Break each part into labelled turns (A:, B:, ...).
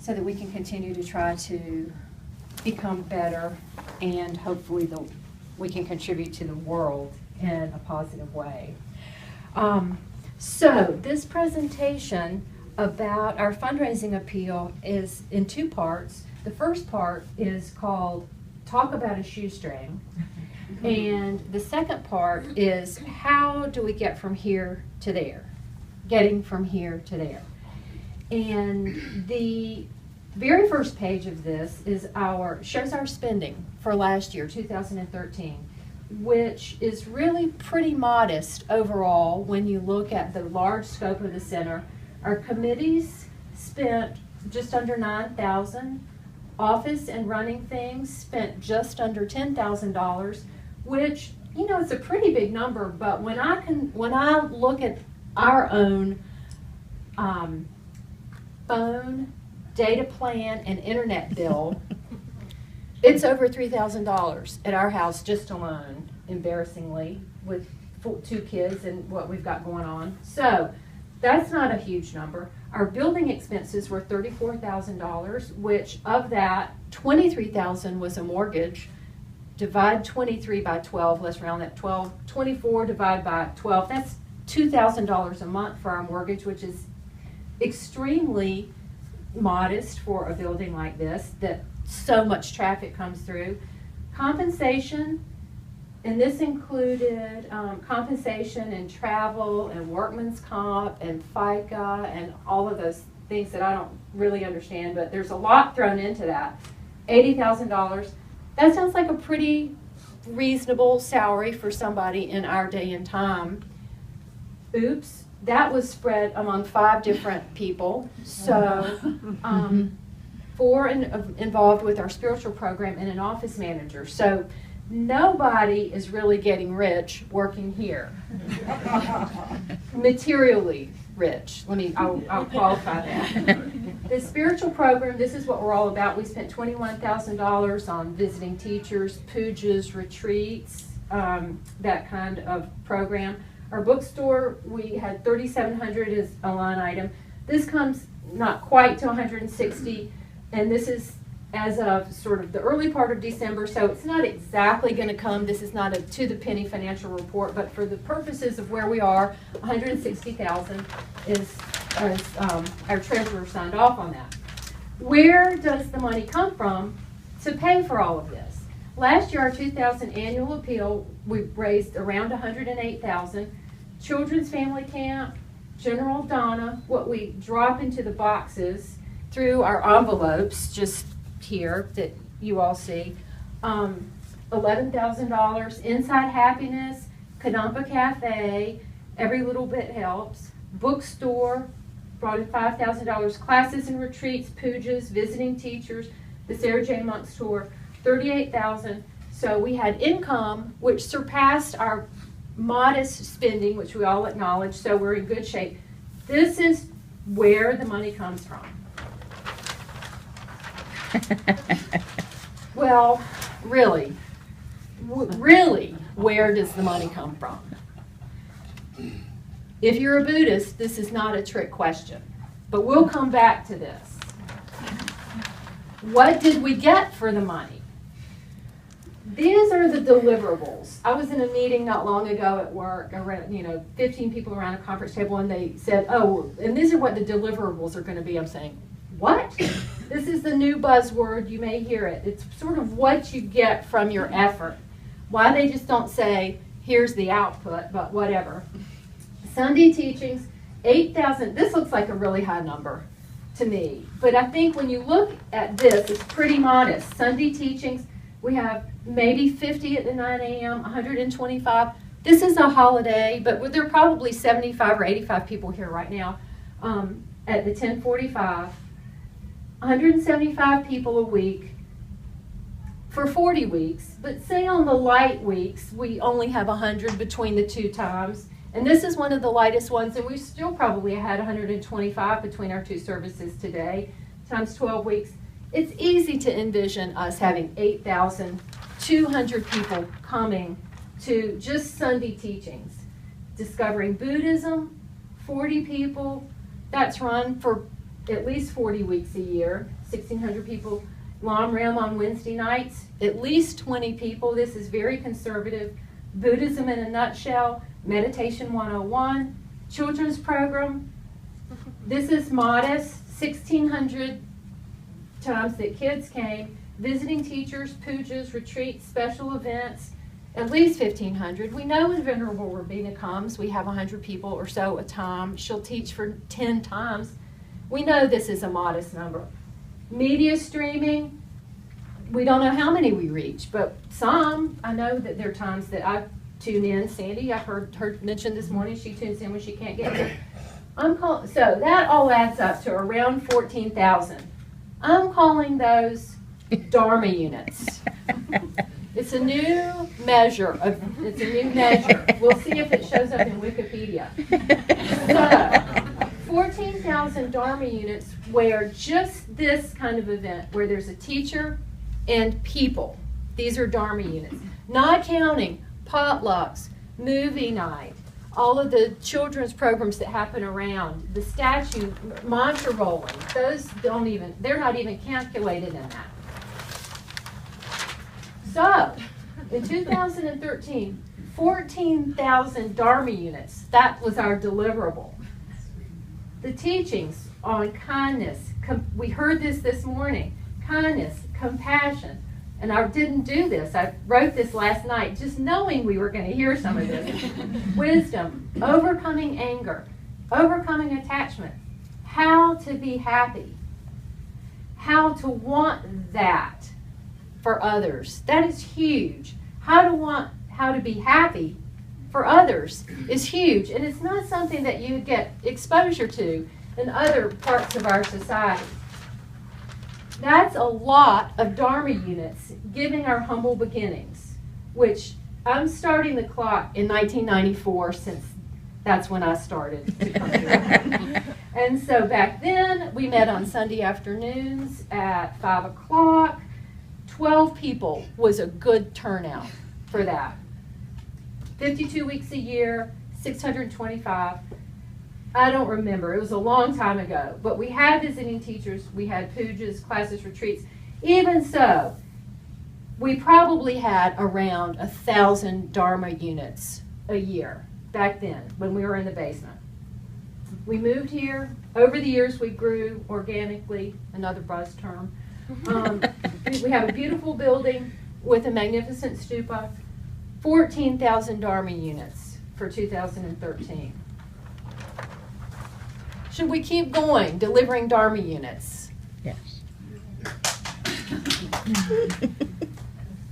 A: so that we can continue to try to become better, and hopefully we can contribute to the world in a positive way. So this presentation about our fundraising appeal is in two parts. The first part is called Talk About a Shoestring, and the second part is how do we get from here to there, getting from here to there. And the very first page of this is shows our spending for last year, 2013, which is really pretty modest overall when you look at the large scope of the center. Our committees spent just under $9,000. Office and running things spent just under $10,000, which, you know, it's a pretty big number, but when I look at our own phone, data plan, and internet bill, it's over $3,000 at our house just alone, embarrassingly, with 2 kids and what we've got going on. So that's not a huge number. Our building expenses were $34,000, which of that, $23,000 was a mortgage. Divide 23 by 12, let's round that 12. 24 divided by 12, that's $2,000 a month for our mortgage, which is extremely modest for a building like this that so much traffic comes through. Compensation, and this included compensation and travel and workman's comp and FICA and all of those things that I don't really understand, but there's a lot thrown into that. $80,000. That sounds like a pretty reasonable salary for somebody in our day and time. Oops, that was spread among 5 different people. So 4 involved with our spiritual program and an office manager. So nobody is really getting rich working here. Materially rich. I'll qualify that. The spiritual program, this is what we're all about. We spent $21,000 on visiting teachers, pujas, retreats, that kind of program. Our bookstore, we had $3,700 as a line item. This comes not quite to $160, and this is as of sort of the early part of December, so it's not exactly going to come. This is not a to-the-penny financial report, but for the purposes of where we are, $160,000 is our treasurer signed off on that. Where does the money come from to pay for all of this? Last year, our 2000 annual appeal, we raised around $108,000. Children's Family Camp, General Donna, what we drop into the boxes through our envelopes, just here that you all see, $11,000. Inside Happiness, Kadampa Cafe, Every Little Bit Helps. Bookstore brought in $5,000. Classes and retreats, pujas, visiting teachers, the Sarah J. Monk's tour, $38,000. So we had income which surpassed our modest spending, which we all acknowledge, so we're in good shape. This is where the money comes from. Well, really, where does the money come from? If you're a Buddhist, this is not a trick question, but we'll come back to this. What did we get for the money? These are the deliverables. I was in a meeting not long ago at work, around, 15 people around a conference table, and they said, oh, and these are what the deliverables are going to be. I'm saying, what? This is the new buzzword. You may hear it. It's sort of what you get from your effort. Why they just don't say, here's the output, but whatever. Sunday teachings, 8,000. This looks like a really high number to me. But I think when you look at this, it's pretty modest. Sunday teachings, we have maybe 50 at the 9 a.m., 125. This is a holiday, but there are probably 75 or 85 people here right now at the 1045. 175 people a week for 40 weeks, but say on the light weeks, we only have 100 between the 2 times. And this is one of the lightest ones, and we still probably had 125 between our 2 services today, times 12 weeks. It's easy to envision us having 8,200 people coming to just Sunday teachings. Discovering Buddhism, 40 people. That's run for at least 40 weeks a year, 1,600 people. Lam Ram on Wednesday nights, at least 20 people. This is very conservative. Buddhism in a nutshell, Meditation 101, children's program. This is modest, 1,600 times that kids came, visiting teachers, pujas, retreats, special events, at least 1,500. We know when Venerable Robina comes, we have 100 people or so a time. She'll teach for 10 times. We know this is a modest number. Media streaming, we don't know how many we reach, but some. I know that there are times that I tune in. Sandy, I've heard her mention this morning, she tunes in when she can't get here. So that all adds up to around 14,000. I'm calling those Dharma units. It's a new measure. We'll see if it shows up in Wikipedia. So, 14,000 Dharma units where just this kind of event, where there's a teacher and people. These are Dharma units. Not counting potlucks, movie night, all of the children's programs that happen around, the statue, mantra rolling. Those they're not even calculated in that. So, in 2013, 14,000 Dharma units. That was our deliverable. The teachings on kindness, we heard this morning, kindness, compassion. And I didn't do this. I wrote this last night just knowing we were going to hear some of this. Wisdom, overcoming anger, overcoming attachment, how to be happy, how to want that for others. That is huge. How to be happy for others is huge. And it's not something that you get exposure to in other parts of our society. That's a lot of Dharma units giving our humble beginnings, which I'm starting the clock in 1994 since that's when I started to come here. And so back then, we met on Sunday afternoons at 5 o'clock. 12 people was a good turnout for that. 52 weeks a year, 625. I don't remember. It was a long time ago. But we had visiting teachers. We had pujas, classes, retreats. Even so, we probably had around 1,000 Dharma units a year back then when we were in the basement. We moved here. Over the years, we grew organically, another buzz term. We have a beautiful building with a magnificent stupa. 14,000 Dharma units for 2013. Should we keep going, delivering Dharma units?
B: Yes.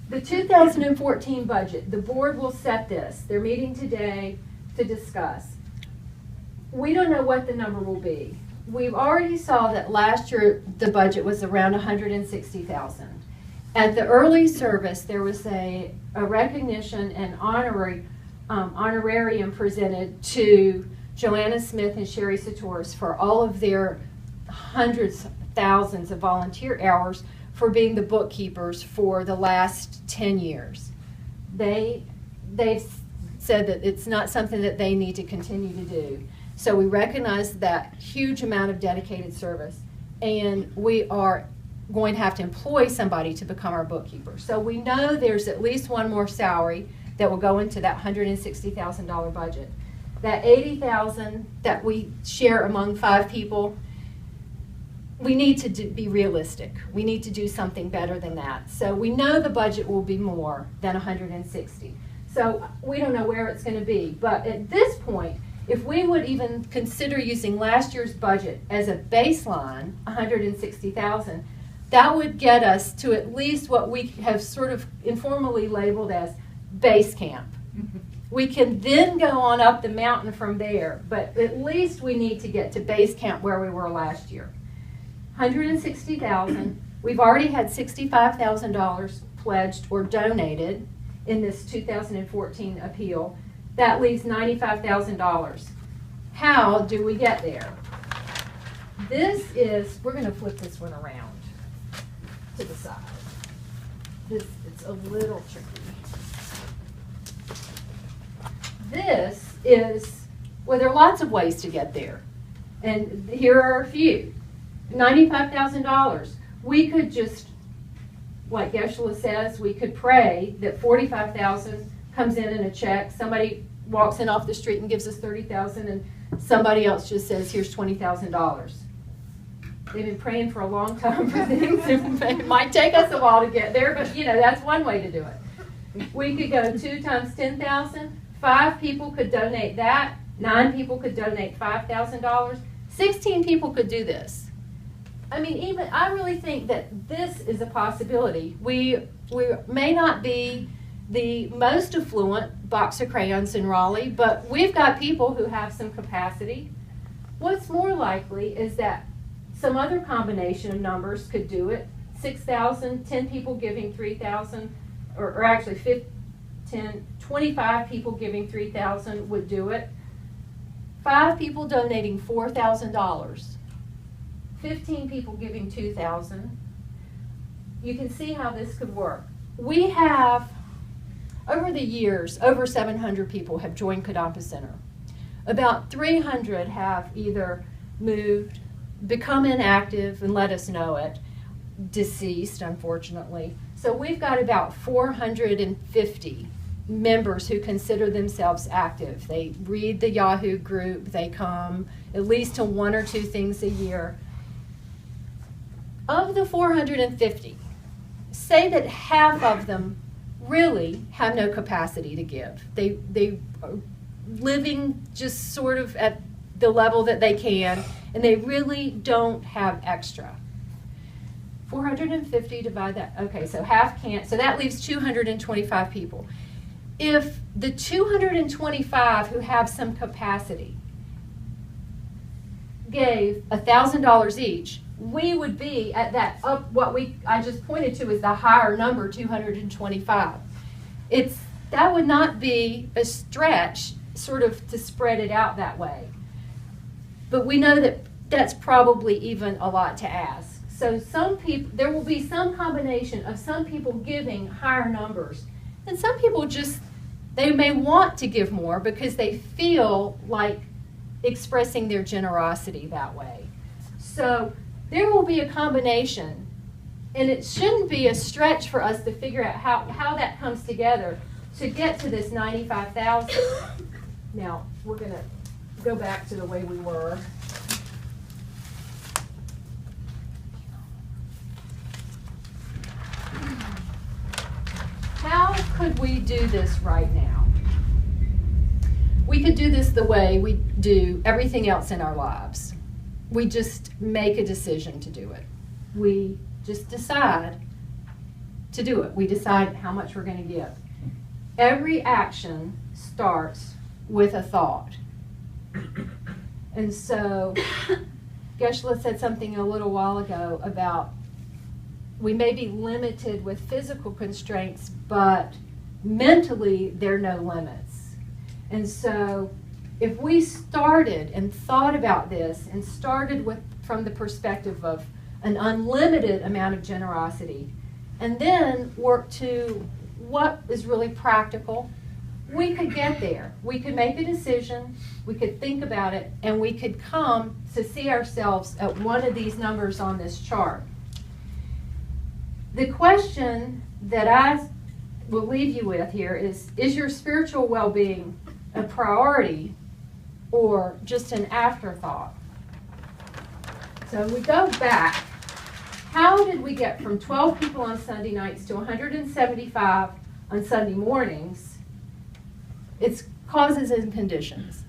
A: The 2014 budget, the board will set this. They're meeting today to discuss. We don't know what the number will be. We've already saw that last year the budget was around 160,000. At the early service, there was a recognition and honorarium presented to Joanna Smith and Sherry Satoris for all of their hundreds, thousands of volunteer hours for being the bookkeepers for the last 10 years. They've said that it's not something that they need to continue to do. So we recognize that huge amount of dedicated service, and we are going to have to employ somebody to become our bookkeeper. So we know there's at least one more salary that will go into that $160,000 budget. That $80,000 that we share among 5 people, we need to be realistic. We need to do something better than that. So we know the budget will be more than 160. So we don't know where it's going to be. But at this point, if we would even consider using last year's budget as a baseline, 160,000, that would get us to at least what we have sort of informally labeled as base camp. We can then go on up the mountain from there, but at least we need to get to base camp where we were last year. 160,000. We've already had $65,000 pledged or donated in this 2014 appeal. That leaves $95,000. How do we get there? We're going to flip this one around to the side. It's a little tricky. There are lots of ways to get there. And here are a few. $95,000. We could just, like Geshe-la says, we could pray that $45,000 comes in a check. Somebody walks in off the street and gives us $30,000, and somebody else just says, here's $20,000. They've been praying for a long time for things. It might take us a while to get there, but that's one way to do it. We could go 2 times 10,000. 5 people could donate that. 9 people could donate $5,000. 16 people could do this. I mean, I really think that this is a possibility. We may not be the most affluent box of crayons in Raleigh, but we've got people who have some capacity. What's more likely is that some other combination of numbers could do it. 6,000, 10 people giving 3,000, or actually 25 people giving 3,000 would do it. 5 people donating $4,000. 15 people giving $2,000. You can see how this could work. We have, over the years, over 700 people have joined KadampaCenter. About 300 have either moved, become inactive and let us know it, deceased, unfortunately. So we've got about 450 members who consider themselves active. They read the Yahoo group, they come at least to 1 or 2 things a year. Of the 450, say that half of them really have no capacity to give. They are living just sort of at the level that they can, and they really don't have extra. 450 divide that, okay, so half can't, so that leaves 225 people. If the 225 who have some capacity gave $1,000 each, we would be at that up, I just pointed to as the higher number, 225. That would not be a stretch sort of to spread it out that way. But we know that that's probably even a lot to ask. So some people, there will be some combination of some people giving higher numbers, and some people they may want to give more because they feel like expressing their generosity that way. So there will be a combination, and it shouldn't be a stretch for us to figure out how that comes together to get to this 95,000. Now, we're going to go back to the way we were. How could we do this right now? We could do this the way we do everything else in our lives. We just make a decision to do it. We just decide to do it. We decide how much we're going to give. Every action starts with a thought. And so Geshe-la said something a little while ago about we may be limited with physical constraints, but mentally there are no limits. And so if we started and thought about this and started from the perspective of an unlimited amount of generosity, and then work to what is really practical, we could get there. We could make a decision, we could think about it, and we could come to see ourselves at one of these numbers on this chart. The question that I will leave you with here is your spiritual well-being a priority or just an afterthought? So we go back. How did we get from 12 people on Sunday nights to 175 on Sunday mornings? It's causes and conditions.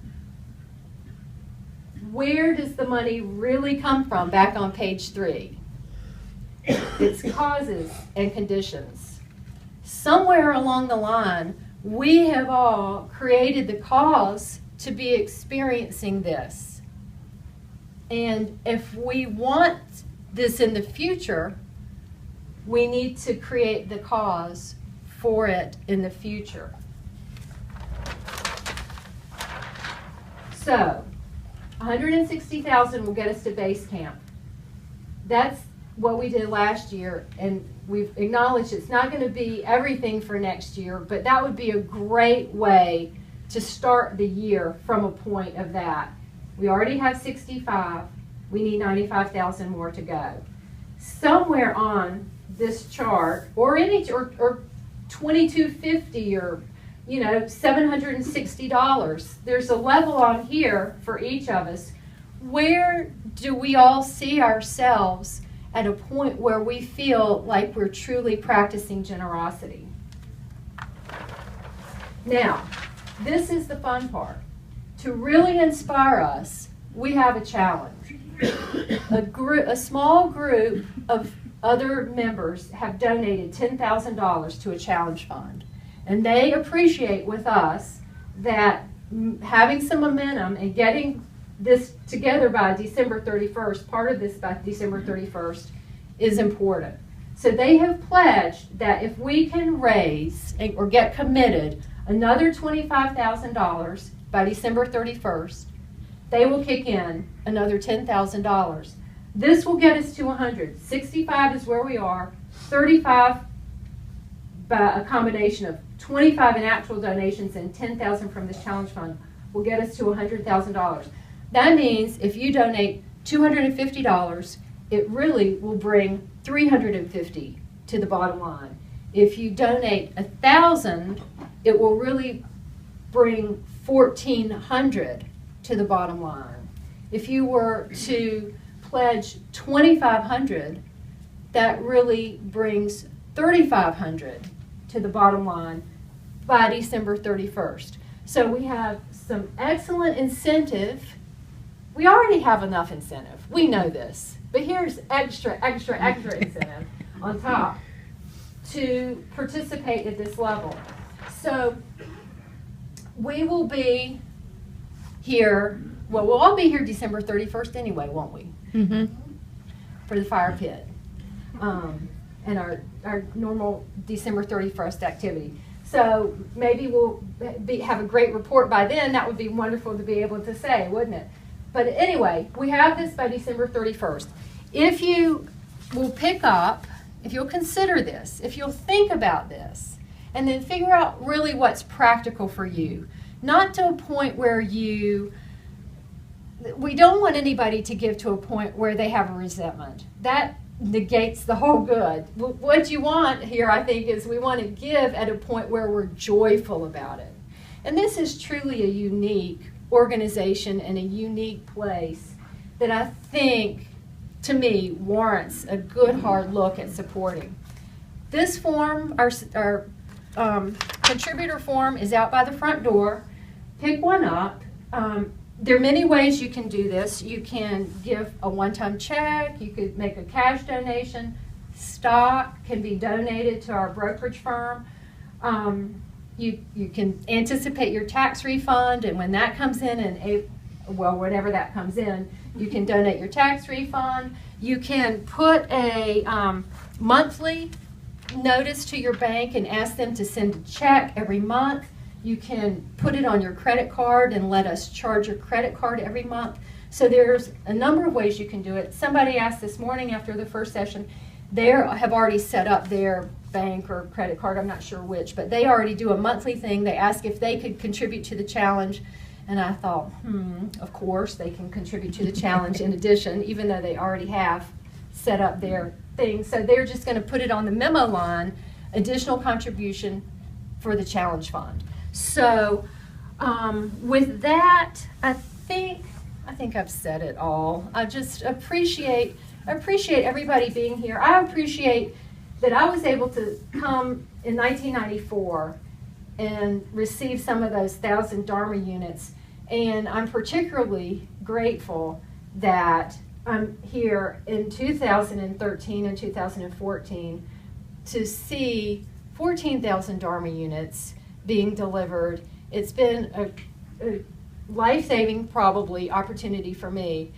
A: Where does the money really come from? Back on page 3. It's causes and conditions. Somewhere along the line, we have all created the cause to be experiencing this. And if we want this in the future, we need to create the cause for it in the future. So, 160,000 will get us to base camp. That's what we did last year, and we've acknowledged it's not going to be everything for next year, but that would be a great way to start the year from a point of that. We already have 65. We need 95,000 more to go. Somewhere on this chart, or any, or 2250, or $760. There's a level on here for each of us. Where do we all see ourselves at a point where we feel like we're truly practicing generosity? Now, this is the fun part. To really inspire us, we have a challenge. A small group of other members have donated $10,000 to a challenge fund. And they appreciate with us that having some momentum and getting this together by December 31st, part of this by December 31st, is important. So they have pledged that if we can raise or get committed another $25,000 by December 31st, they will kick in another $10,000. This will get us to 100. 65 is where we are. 35 by a combination of 25 in actual donations and 10,000 from this challenge fund will get us to $100,000. That means if you donate $250, it really will bring $350 to the bottom line. If you donate $1,000, it will really bring $1,400 to the bottom line. If you were to pledge $2,500, that really brings $3,500 to the bottom line by December 31st. So we have some excellent incentive. We already have enough incentive. We know this. But here's extra incentive on top to participate at this level. So we will be here, well, we'll all be here December 31st anyway, won't we? Mm-hmm. For the fire pit. And our normal December 31st activity. So maybe we'll have a great report by then. That would be wonderful to be able to say, wouldn't it? But anyway, we have this by December 31st. If you will pick up, if you'll consider this, if you'll think about this, and then figure out really what's practical for you, not to a point where we don't want anybody to give to a point where they have a resentment. That negates the whole good. What you want here, I think, is we want to give at a point where we're joyful about it. And this is truly a unique organization and a unique place that I think, to me, warrants a good hard look at supporting. This form, our contributor form, is out by the front door. Pick one up. There are many ways you can do this. You can give a one-time check. You could make a cash donation. Stock can be donated to our brokerage firm. You can anticipate your tax refund, and when that comes in, whenever that comes in, you can donate your tax refund. You can put a monthly notice to your bank and ask them to send a check every month. You can put it on your credit card and let us charge your credit card every month. So there's a number of ways you can do it. Somebody asked this morning after the first session, they have already set up their bank or credit card, I'm not sure which, but they already do a monthly thing. They ask if they could contribute to the challenge, and I thought, of course they can contribute to the challenge in addition, even though they already have set up their thing. So they're just going to put it on the memo line, additional contribution for the challenge fund. So with that, I think I've said it all. I just appreciate everybody being here. I appreciate that I was able to come in 1994 and receive some of those 1,000 Dharma units. And I'm particularly grateful that I'm here in 2013 and 2014 to see 14,000 Dharma units being delivered. It's been a life-saving, probably, opportunity for me.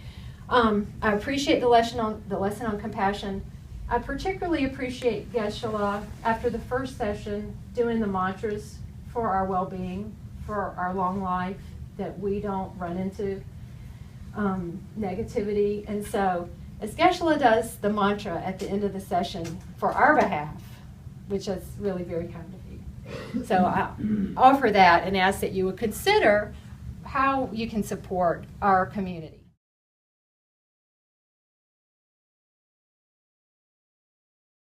A: I appreciate the lesson on compassion. I particularly appreciate Geshe-la after the first session doing the mantras for our well-being, for our long life, that we don't run into negativity. And so, as Geshe-la does the mantra at the end of the session for our behalf, which is really very kind of you. So I offer that and ask that you would consider how you can support our community.